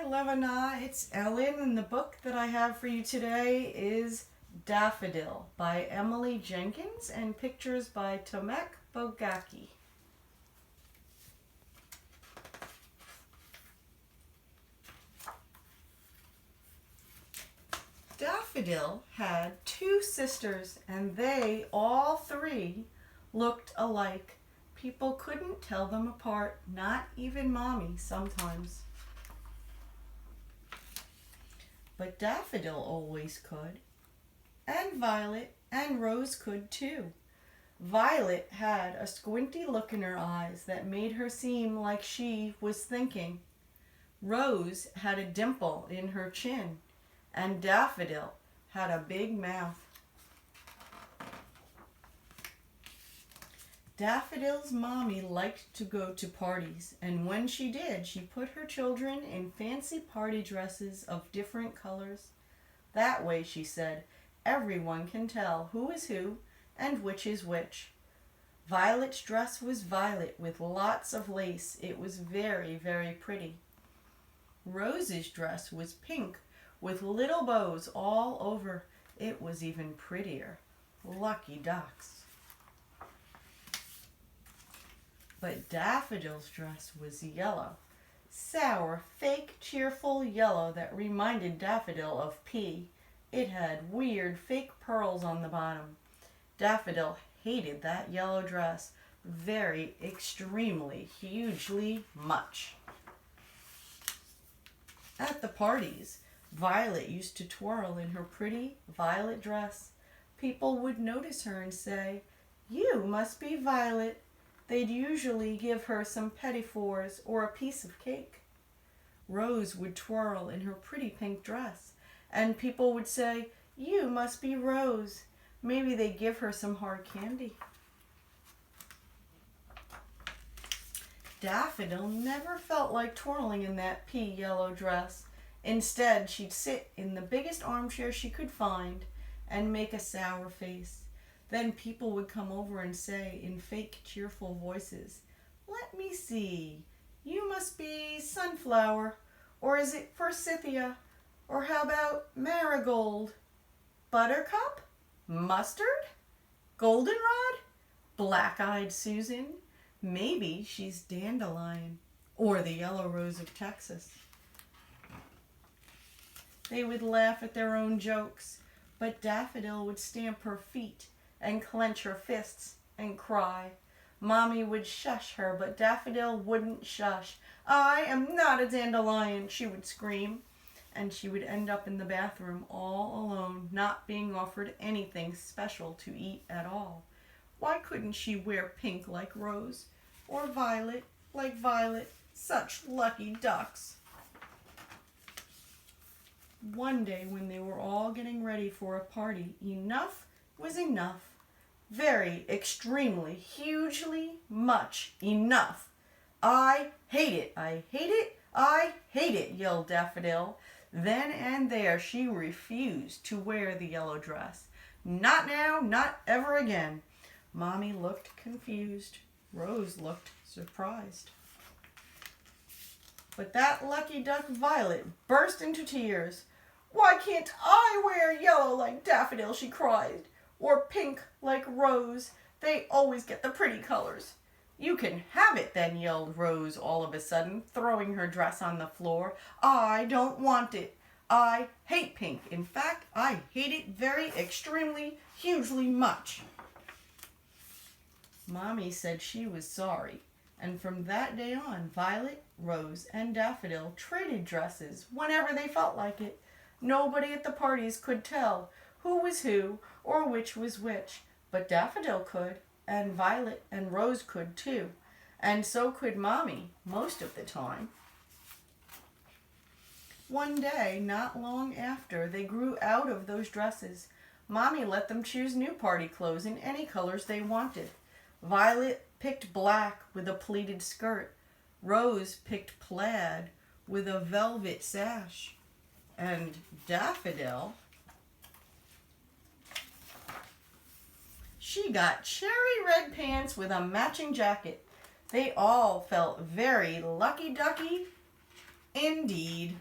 Levana, it's Ellen, and the book that I have for you today is Daffodil by Emily Jenkins and pictures by Tomek Bogacki. Daffodil had two sisters, and they, all three, looked alike. People couldn't tell them apart, not even Mommy sometimes. But Daffodil always could. And Violet and Rose could too. Violet had a squinty look in her eyes that made her seem like she was thinking. Rose had a dimple in her chin, and Daffodil had a big mouth. Daffodil's mommy liked to go to parties, and when she did, she put her children in fancy party dresses of different colors. That way, she said, everyone can tell who is who and which is which. Violet's dress was violet with lots of lace. It was very, very pretty. Rose's dress was pink with little bows all over. It was even prettier. Lucky ducks. But Daffodil's dress was yellow. Sour, fake, cheerful yellow that reminded Daffodil of pea. It had weird, fake pearls on the bottom. Daffodil hated that yellow dress very, extremely, hugely much. At the parties, Violet used to twirl in her pretty violet dress. People would notice her and say, "You must be Violet." They'd usually give her some petit fours or a piece of cake. Rose would twirl in her pretty pink dress, and people would say, "You must be Rose." Maybe they'd give her some hard candy. Daffodil never felt like twirling in that pea yellow dress. Instead, she'd sit in the biggest armchair she could find and make a sour face. Then people would come over and say in fake, cheerful voices, "Let me see, you must be Sunflower, or is it Forsythia, or how about Marigold? Buttercup? Mustard? Goldenrod? Black-eyed Susan? Maybe she's Dandelion, or the Yellow Rose of Texas." They would laugh at their own jokes, but Daffodil would stamp her feet and clench her fists and cry. Mommy would shush her, but Daffodil wouldn't shush. "I am not a dandelion," she would scream, and she would end up in the bathroom all alone, not being offered anything special to eat at all. Why couldn't she wear pink like Rose, or violet like Violet? Such lucky ducks. One day when they were all getting ready for a party, enough was enough. Very, extremely, hugely much enough. "I hate it, I hate it, I hate it," yelled Daffodil. Then and there she refused to wear the yellow dress. Not now, not ever again. Mommy looked confused. Rose looked surprised. But that lucky duck Violet burst into tears. "Why can't I wear yellow like Daffodil?" she cried. "Or pink like Rose? They always get the pretty colors." "You can have it then," yelled Rose all of a sudden, throwing her dress on the floor. "I don't want it. I hate pink. In fact, I hate it very, extremely, hugely much." Mommy said she was sorry, and from that day on, Violet, Rose, and Daffodil traded dresses whenever they felt like it. Nobody at the parties could tell who was who or which was which, but Daffodil could, and Violet and Rose could too, and so could Mommy most of the time. One day, not long after, they grew out of those dresses. Mommy let them choose new party clothes in any colors they wanted. Violet picked black with a pleated skirt. Rose picked plaid with a velvet sash. And Daffodil, she got cherry red pants with a matching jacket. They all felt very lucky ducky indeed.